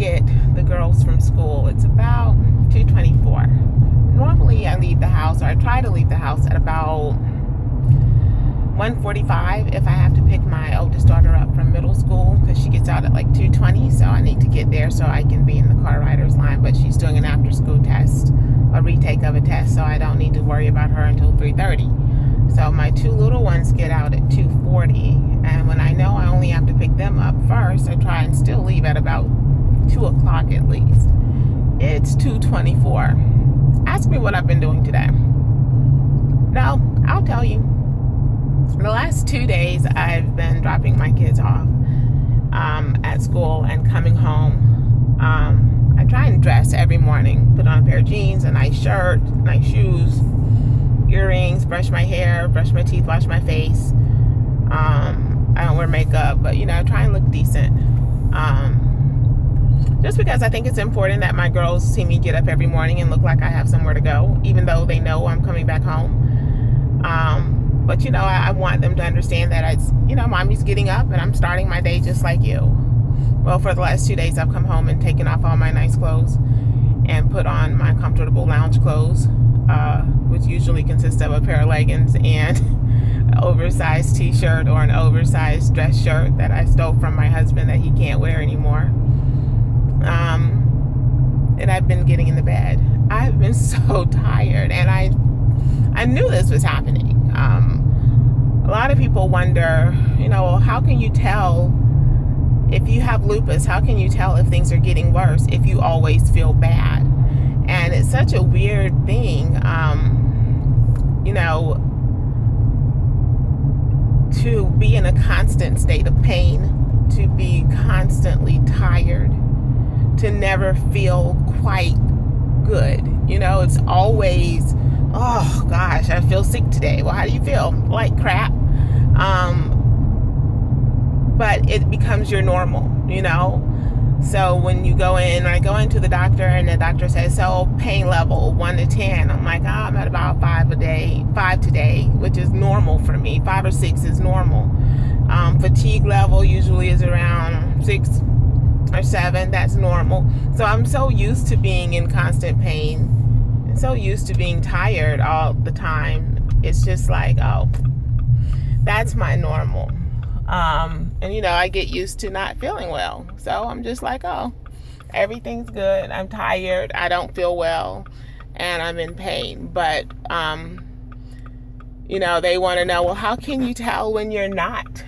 get the girls from school. It's about 2:24. Normally I leave the house, or I try to leave the house at about 1:45 if I have to pick my oldest daughter up from middle school, because she gets out at like 2:20, so I need to get there so I can be in the car rider's line. But she's doing an after school test, a retake of a test, so I don't need to worry about her until 3:30. So my two little ones get out at 2:40, and when I know I only have to pick them up first, I try and still leave at about 2 o'clock at least. It's 2:24. Ask me what I've been doing today. No, I'll tell you. The last 2 days I've been dropping my kids off at school and coming home. I try and dress every morning, put on a pair of jeans, a nice shirt, nice shoes, earrings, brush my hair, brush my teeth, wash my face. I don't wear makeup, but I try and look decent. Just because I think it's important that my girls see me get up every morning and look like I have somewhere to go, even though they know I'm coming back home. But I want them to understand that mommy's getting up and I'm starting my day just like you. Well, for the last 2 days, I've come home and taken off all my nice clothes and put on my comfortable lounge clothes, which usually consist of a pair of leggings and an oversized t-shirt or an oversized dress shirt that I stole from my husband that he can't wear anymore. And I've been getting in the bed. I've been so tired, and I knew this was happening. A lot of people wonder, how can you tell if you have lupus? How can you tell if things are getting worse if you always feel bad? And it's such a weird thing, to be in a constant state of pain, to be constantly tired, to never feel quite good. It's always, oh gosh, I feel sick today. Well, how do you feel? Like crap. But it becomes your normal, So when I go into the doctor and the doctor says, so pain level 1 to 10, I'm like, I'm at about 5 today, which is normal for me. 5 or 6 is normal. Fatigue level usually is around 6 or 7. That's normal. So I'm so used to being in constant pain and so used to being tired all the time. It's just like, oh, that's my normal. And I get used to not feeling well. So I'm just like, oh, everything's good. I'm tired. I don't feel well. And I'm in pain. But, they want to know, well, how can you tell when you're not?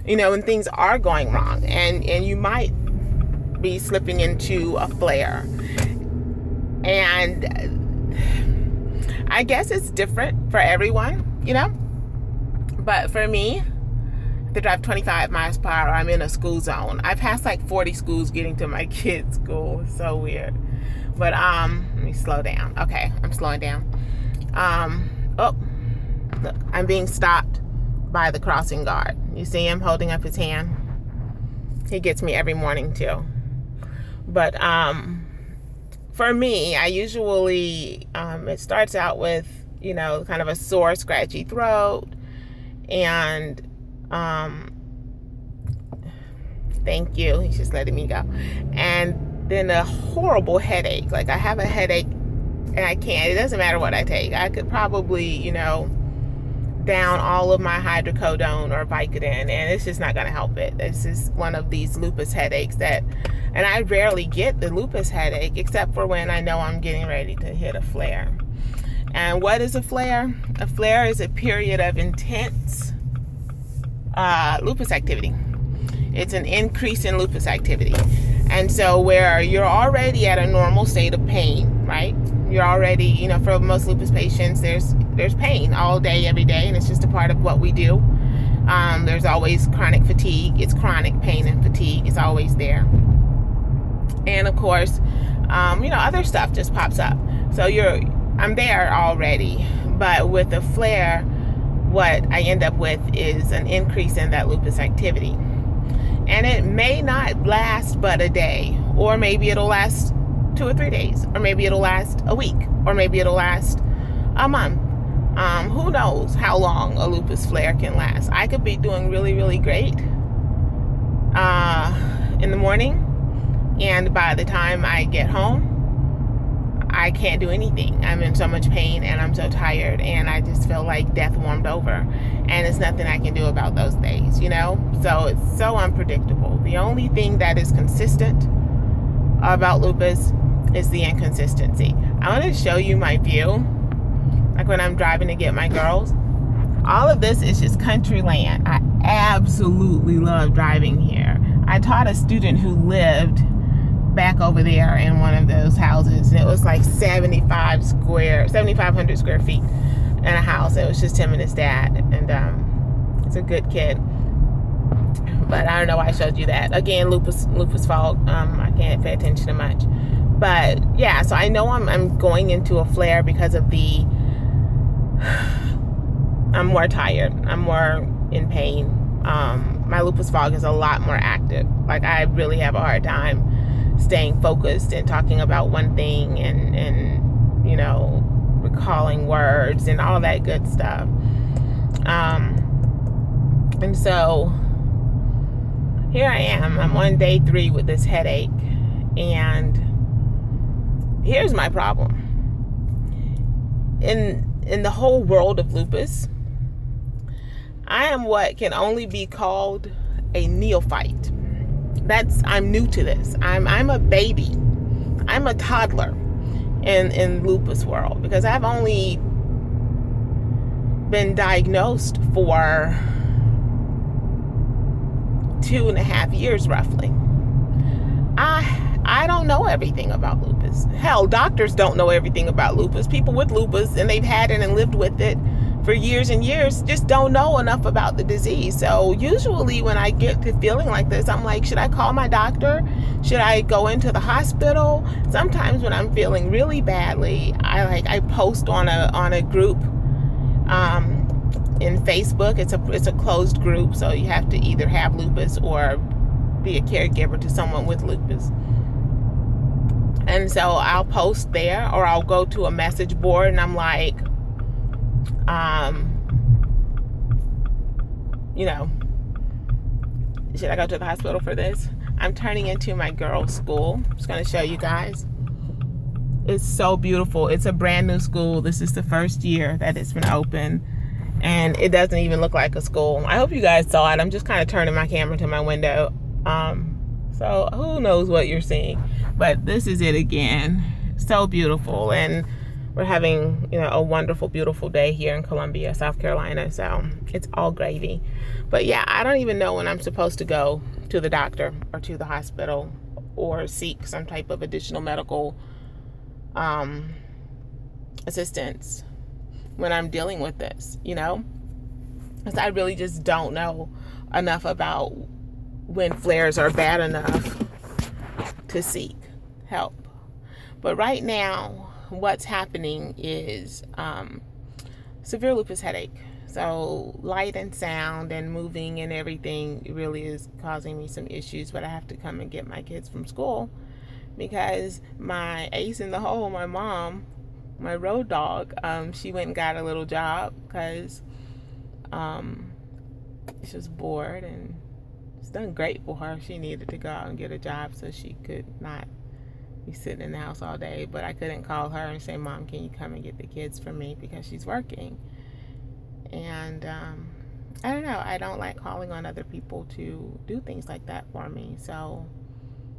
When things are going wrong. And you might be slipping into a flare. And I guess it's different for everyone, But for me, to drive 25 miles per hour, I'm in a school zone. I passed like 40 schools getting to my kids' school. It's so weird. But let me slow down. Okay, I'm slowing down. Oh, look, I'm being stopped by the crossing guard. You see him holding up his hand? He gets me every morning too. But for me, I usually it starts out with kind of a sore, scratchy throat, and thank you, he's just letting me go, and then a horrible headache. Like I have a headache and it doesn't matter what I take. I could probably down all of my hydrocodone or Vicodin, and it's just not going to help it. This is one of these lupus headaches and I rarely get the lupus headache except for when I know I'm getting ready to hit a flare. And what is a flare? A flare is a period of intense lupus activity. It's an increase in lupus activity. And so where you're already at a normal state of pain, right? You're already, for most lupus patients, there's pain all day, every day, and it's just a part of what we do. There's always chronic fatigue. It's chronic pain and fatigue. It's always there. And of course, other stuff just pops up. So I'm there already. But with a flare, what I end up with is an increase in that lupus activity. And it may not last but a day, or maybe it'll last 2 or 3 days, or maybe it'll last a week, or maybe it'll last a month. Who knows how long a lupus flare can last. I could be doing really, really great in the morning, And by the time I get home, I can't do anything. I'm in so much pain and I'm so tired, and I just feel like death warmed over, and it's nothing I can do about those days, you know? So it's so unpredictable. The only thing that is consistent about lupus is the inconsistency. I want to show you my view, like when I'm driving to get my girls. All of this is just country land. I absolutely love driving here. I taught a student who lived back over there in one of those houses, and it was like 7,500 square feet in a house. It was just him and his dad, and it's a good kid. But I don't know why I showed you that. Again, lupus fault. I can't pay attention to much. But yeah, so I know I'm going into a flare because of the. I'm more tired. I'm more in pain. My lupus fog is a lot more active. Like, I really have a hard time staying focused and talking about one thing and you know, recalling words and all that good stuff. And so here I am. I'm on day 3 with this headache, and here's my problem. In the whole world of lupus, I am what can only be called a neophyte. I'm new to this. I'm a baby. I'm a toddler in lupus world, because I've only been diagnosed for 2.5 years roughly. I don't know everything about lupus. Hell, doctors don't know everything about lupus. People with lupus, and they've had it and lived with it for years and years, just don't know enough about the disease. So usually when I get to feeling like this, I'm like, should I call my doctor? Should I go into the hospital? Sometimes when I'm feeling really badly, I post on a group in Facebook. It's a closed group, so you have to either have lupus or be a caregiver to someone with lupus. And so I'll post there, or I'll go to a message board, and I'm like, you know, should I go to the hospital for this? I'm turning into my girls' school. I'm just going to show you guys. It's so beautiful. It's a brand new school. This is the first year that it's been open, and it doesn't even look like a school. I hope you guys saw it. I'm just kind of turning my camera to my window. So who knows what you're seeing, but this is it again. So beautiful, and we're having, you know, a wonderful, beautiful day here in Columbia, South Carolina. So it's all gravy. But yeah, I don't even know when I'm supposed to go to the doctor or to the hospital or seek some type of additional medical assistance when I'm dealing with this, you know, because I really just don't know enough about when flares are bad enough to seek help. But right now, what's happening is severe lupus headache. So light and sound and moving and everything really is causing me some issues. But I have to come and get my kids from school, because my ace in the hole, my mom, my road dog, she went and got a little job because she was bored, and it's done great for her. She needed to go out and get a job so she could not be sitting in the house all day. But I couldn't call her and say, Mom, can you come and get the kids for me, because she's working. And I don't know, I don't like calling on other people to do things like that for me. So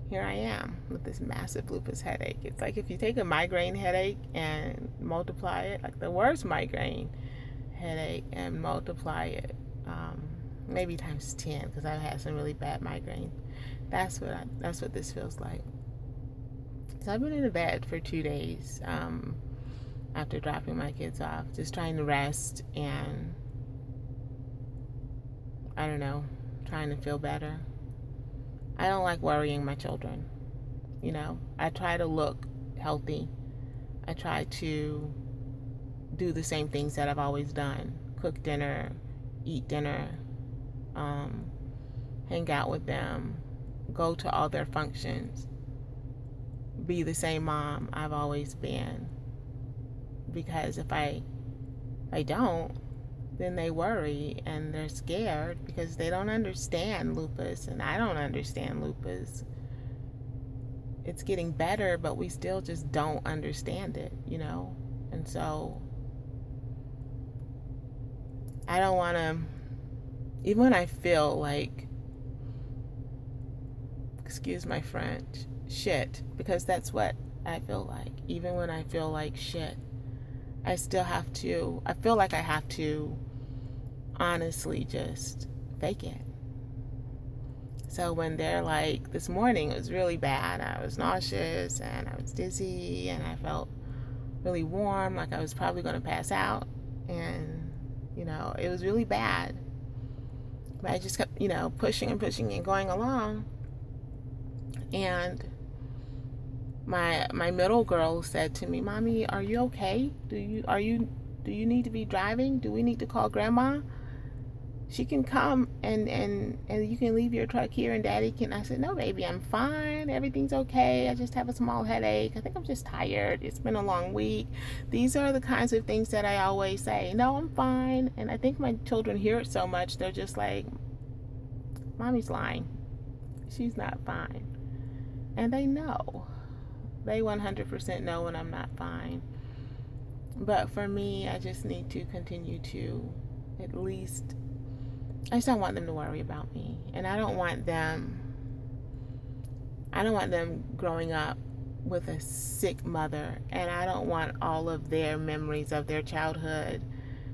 here I am with this massive lupus headache. It's like if you take a migraine headache and multiply it, like the worst migraine headache, and multiply it maybe times 10, because I've had some really bad migraine. That's what this feels like. So I've been in the bed for 2 days after dropping my kids off, just trying to rest and, I don't know, trying to feel better. I don't like worrying my children, you know. I try to look healthy. I try to do the same things that I've always done: cook dinner, eat dinner, hang out with them, go to all their functions, be the same mom I've always been. Because if I don't, then they worry and they're scared, because they don't understand lupus, and I don't understand lupus. it's getting better, but we still just don't understand it, And so I don't want to, even when I feel like, excuse my French, shit, because that's what I feel like. Even when I feel like shit, I feel like I have to honestly just fake it. So when they're like, this morning it was really bad, I was nauseous and I was dizzy and I felt really warm, like I was probably going to pass out, and it was really bad, but I just kept pushing and pushing and going along. And my middle girl said to me, "Mommy, are you okay? Do you need to be driving? Do we need to call Grandma? She can come and you can leave your truck here and Daddy can." I said, "No, baby, I'm fine. Everything's okay. I just have a small headache. I think I'm just tired. It's been a long week." These are the kinds of things that I always say. No, I'm fine. And I think my children hear it so much, they're just like, "Mommy's lying. She's not fine." And they know. They 100% know when I'm not fine. But for me, I just need to continue to at least, I just don't want them to worry about me. And I don't want them growing up with a sick mother. And I don't want all of their memories of their childhood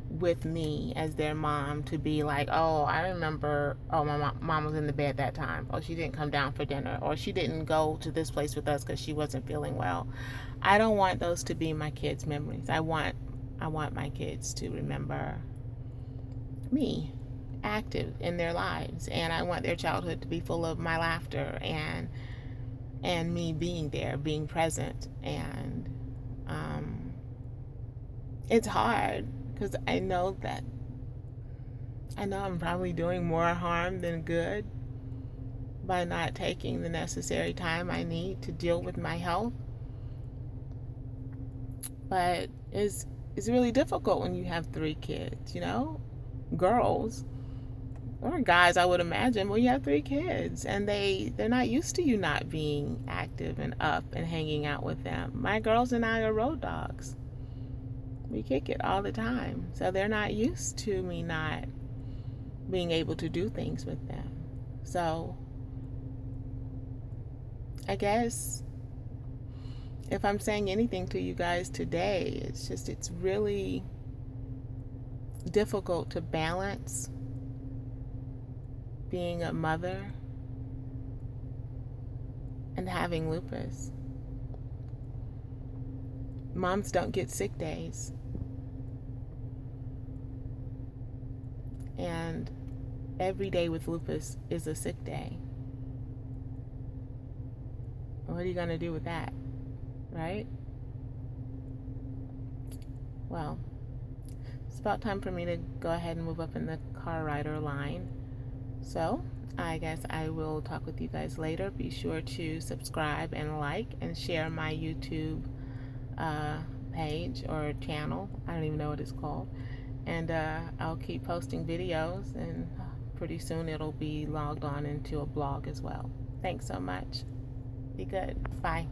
with me as their mom to be like, "Oh, I remember, my mom was in the bed that time. Oh, she didn't come down for dinner. Or she didn't go to this place with us because she wasn't feeling well." I don't want those to be my kids' memories. I want my kids to remember me active in their lives, and I want their childhood to be full of my laughter and me being there, being present. And it's hard because I know I'm probably doing more harm than good by not taking the necessary time I need to deal with my health. But it's really difficult when you have 3 kids, girls or guys, I would imagine. Well, you have 3 kids and they're not used to you not being active and up and hanging out with them. My girls and I are road dogs. We kick it all the time. So they're not used to me not being able to do things with them. So I guess if I'm saying anything to you guys today, it's really difficult to balance being a mother and having lupus. Moms don't get sick days. And every day with lupus is a sick day. What are you going to do with that? Right? Well, it's about time for me to go ahead and move up in the car rider line. So I guess I will talk with you guys later. Be sure to subscribe and like and share my YouTube page or channel. I don't even know what it's called. And I'll keep posting videos, and pretty soon it'll be logged on into a blog as well. Thanks so much. Be good. Bye.